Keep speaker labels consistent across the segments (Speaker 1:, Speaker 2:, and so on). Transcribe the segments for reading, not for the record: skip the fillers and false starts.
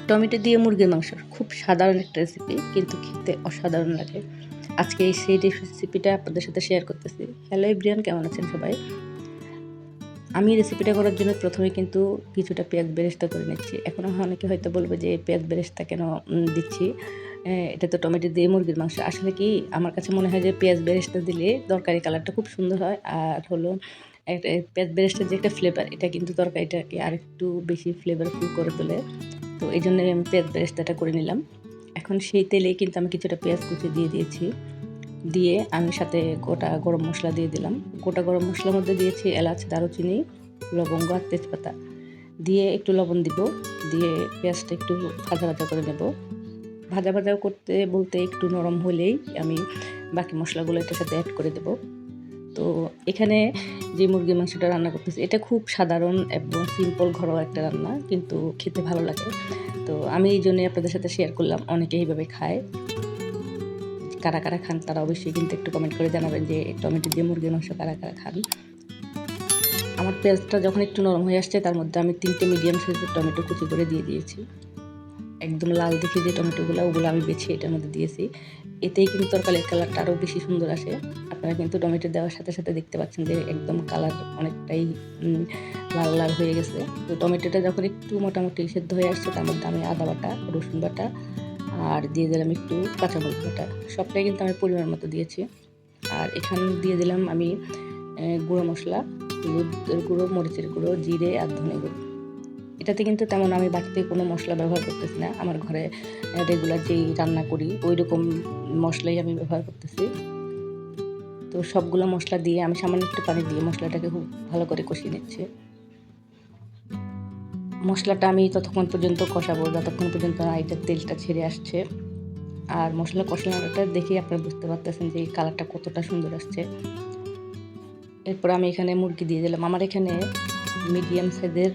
Speaker 1: Tomato দিয়ে মুরগির মাংস খুব সাধারণ একটা রেসিপি, কিন্তু খেতে অসাধারণ লাগে। আজকে সেই রেসিপিটা আপনাদের সাথে শেয়ার করতেছি। হ্যালো এভরিওয়ান, কেমন আছেন সবাই? আমি রেসিপিটা করার জন্য প্রথমে কিন্তু কিছুটা পেঁয়াজ বেরেস্তা করে নিচ্ছি। এখন অনেকে হয়তো বলবে যে পেঁয়াজ বেরেস্তা কেন দিচ্ছি? এটা তো টমেটো দিয়ে মুরগির মাংস। আসলে কি, আমার কাছে মনে হয় যে পেঁয়াজ বেরেস্তা দিলে তরকারি কালারটা খুব সুন্দর হয়। আর হলো পেঁয়াজ বেরেস্তার যে একটা ফ্লেভার, এটা কিন্তু তরকারিটাকে আরেকটু বেশি ফ্লেভারফুল করে তোলে। তো এই জন্য আমি পেঁয়াজ বেরেস্তাটা করে নিলাম। এখন সেই তেলেই কিন্তু আমি কিছুটা পেঁয়াজ কুচি দিয়ে দিয়েছি। দিয়ে আমি সাথে গোটা গরম মশলা দিয়ে দিলাম। গোটা গরম মশলার মধ্যে দিয়েছি এলাচ, দারুচিনি, লবঙ্গ আর তেজপাতা। দিয়ে একটু লবণ দিব। দিয়ে পেঁয়াজটা একটু ভাজা ভাজা করে নেব। ভাজা ভাজা করতে বলতে একটু নরম হলেই আমি বাকি মশলাগুলো এটার সাথে অ্যাড করে দেব। তো এখানে যে মুরগির মাংসটা রান্না করতেছি, এটা খুব সাধারণ এবং সিম্পল ঘরোয়া একটা রান্না, কিন্তু খেতে ভালো লাগে। তো আমি এই জন্যই আপনাদের সাথে শেয়ার করলাম। অনেকে এইভাবে খায়। কারা কারা খান তারা অবশ্যই কিন্তু একটু কমেন্ট করে জানাবেন যে টমেটো দিয়ে মুরগির মাংস কারা কারা খান। আমার পেঁয়াজটা যখন একটু নরম হয়ে আসছে, তার মধ্যে আমি 3টে মিডিয়াম সাইজের টমেটো কুচি করে দিয়ে দিয়েছি। একদম লাল দেখে যে টমেটোগুলো, ওগুলো আমি বেছে এটার মধ্যে দিয়েছি। এতেই কিন্তু তরকারির কালারটা আরও বেশি সুন্দর আসে। আপনারা কিন্তু টমেটো দেওয়ার সাথে সাথে দেখতে পাচ্ছেন যে একদম কালার অনেকটাই লাল লাল হয়ে গেছে। তো টমেটোটা যখন একটু মোটামুটি সেদ্ধ হয়ে আসছে, তার মধ্যে আমি আদা বাটা, রসুন বাটা আর দিয়ে দিলাম একটু কাঁচামরিচ বাটা। সবটাই কিন্তু আমি পরিমাণ মতো দিয়েছি। আর এখানে দিয়ে দিলাম আমি গুঁড়ো মশলা, হলুদের গুঁড়ো, মরিচের গুঁড়ো, জিরে আর ধনে গুঁড়ো। এটাতে কিন্তু তেমন আমি বাড়তি কোনো মশলা ব্যবহার করতেছি না। আমার ঘরে রেগুলার যেই রান্না করি ওই রকম মশলাই আমি ব্যবহার করতেছি। তো সবগুলো মশলা দিয়ে আমি সামান্য একটু পানি দিয়ে মশলাটাকে খুব ভালো করে কষিয়ে নিচ্ছি। মশলাটা আমি ততক্ষণ পর্যন্ত কষাবো যতক্ষণ পর্যন্ত না এটার তেলটা ছেড়ে আসছে। আর মশলা কষানোটা দেখেই আপনারা বুঝতে পারতেছেন যে এই কালারটা কতটা সুন্দর আসছে। এরপর আমি এখানে মুরগি দিয়ে দিলাম। আমার এখানে মিডিয়াম সাইজের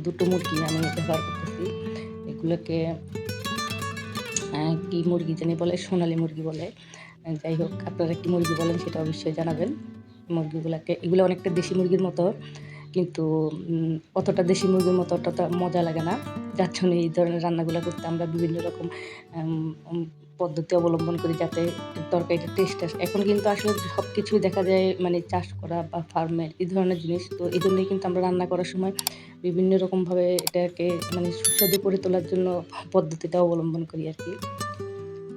Speaker 1: 2টো মুরগি আমি ব্যবহার করতেছি। এগুলোকে কি মুরগি জানি বলে, সোনালি মুরগি বলে। যাই হোক, আপনারা কি মুরগি বলেন সেটা অবশ্যই জানাবেন। এগুলো অনেকটা দেশি মুরগির মতো, কিন্তু অতটা দেশি মুরগির মতো অতটা মজা লাগে না। যার জন্য এই ধরনের রান্নাগুলো করতে আমরা বিভিন্ন রকম পদ্ধতি অবলম্বন করি, যাতে তরকারিটা টেস্ট আসে। এখন কিন্তু আসলে সব কিছুই দেখা যায় মানে চাষ করা বা ফার্মের এই ধরনের জিনিস। তো এই জন্যই কিন্তু আমরা রান্না করার সময় বিভিন্ন রকমভাবে এটাকে মানে সুস্বাদু করে তোলার জন্য পদ্ধতিটা অবলম্বন করি আর কি।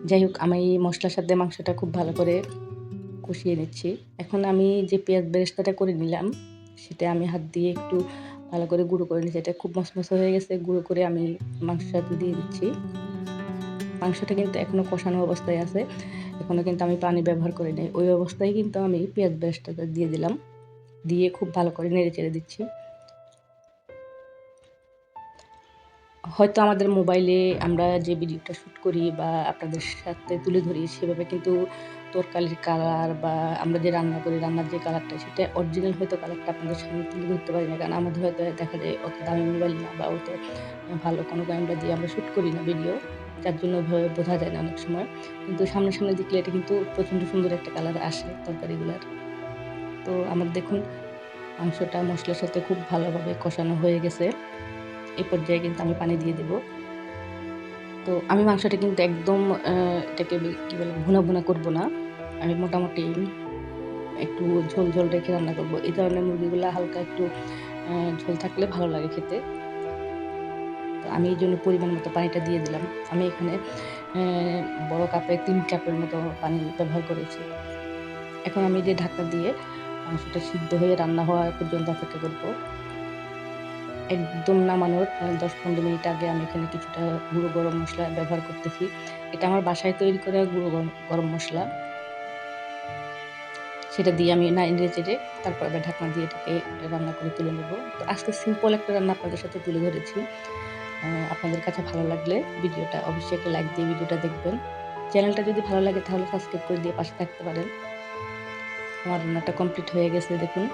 Speaker 1: যাই হোক, আমি এই মশলার সাথে মাংসটা খুব ভালো করে কষিয়ে নিচ্ছি। এখন আমি যে পেঁয়াজ বেরেস্তাটা করে নিলাম, সেটা আমি হাত দিয়ে একটু ভালো করে গুঁড়ো করে নিচ্ছি। এটা খুব মশমশে হয়ে গেছে, গুঁড়ো করে আমি মাংসের সাথে দিয়ে দিচ্ছি। মাংসটা কিন্তু এখনও কষানো অবস্থায় আছে, এখনও কিন্তু আমি পানি ব্যবহার করি নাই। ওই অবস্থায় কিন্তু আমি পেঁয়াজ বেরেস্তাটা দিয়ে দিলাম, দিয়ে খুব ভালো করে নেড়ে চেড়ে দিচ্ছি। হয়তো আমাদের মোবাইলে আমরা যে ভিডিওটা শ্যুট করি বা আপনাদের সাথে তুলে ধরি, সেভাবে কিন্তু তরকারির কালার বা আমরা যে রান্না করি, রান্নার যে কালারটা, সেটা অরিজিনাল হয়তো কালারটা আপনাদের সামনে তুলে ধরতে পারি না। কারণ আমাদের হয়তো দেখা যায় অত দামি মোবাইল না, বা অত ভালো কোনো ক্যামেরা দিয়ে আমরা শ্যুট করি না ভিডিও, যার জন্য ওইভাবে বোঝা যায় না অনেক সময়। কিন্তু সামনে সামনে দেখলে এটা কিন্তু প্রচণ্ড সুন্দর একটা কালার আসে তরকারিগুলার। তো আমার দেখুন, মাংসটা মশলার সাথে খুব ভালোভাবে কষানো হয়ে গেছে। এই পর্যায়ে কিন্তু আমি পানি দিয়ে দেব। তো আমি মাংসটা কিন্তু একদম এটাকে কী বলে, ভুনা ভুনা করবো না। আমি মোটামুটি একটু ঝোল ঝোল রেখে রান্না করবো। এই ধরনের মুরগিগুলো হালকা একটু ঝোল থাকলে ভালো লাগে খেতে। তো আমি এই জন্য পরিমাণ মতো পানিটা দিয়ে দিলাম। আমি এখানে বড় কাপে 3 কাপের মতো পানি ব্যবহার করেছি। এখন আমি যে ঢাকনা দিয়ে মাংসটা সিদ্ধ হয়ে রান্না হওয়া পর্যন্ত অপেক্ষা করবো। একদম নামানোর 10-15 মিনিট আগে আমি এখানে কিছুটা গুঁড়ো গরম মশলা ব্যবহার করতেছি। এটা আমার বাসায় তৈরি করা গুঁড়ো গরম মশলা। সেটা দিয়ে আমি নেড়ে চেড়ে তারপর আবার ঢাকনা দিয়ে এটাকে রান্না করে তুলে নেব। তো আজকে সিম্পল একটা রান্না আপনাদের সাথে তুলে ধরেছি। আপনাদের কাছে ভালো লাগলে ভিডিওটা অবশ্যই একটা লাইক দিয়ে ভিডিওটা দেখবেন। চ্যানেলটা যদি ভালো লাগে তাহলে সাবস্ক্রাইব করে দিয়ে পাশে থাকতে পারেন। আমার রান্নাটা কমপ্লিট হয়ে গেছে দেখুন।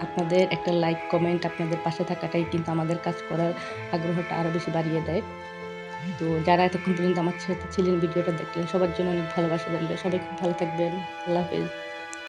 Speaker 1: আপনাদের একটা লাইক, কমেন্ট, আপনাদের পাশে থাকাটাই কিন্তু আমাদের কাজ করার আগ্রহটা আরও বেশি বাড়িয়ে দেয়। তো যারা এতক্ষণ পর্যন্ত আমার সাথে ছিলেন, ভিডিওটা দেখলেন, সবার জন্য অনেক ভালোবাসা রইল। সবাই খুব ভালো থাকবেন। আল্লাহ হাফেজ।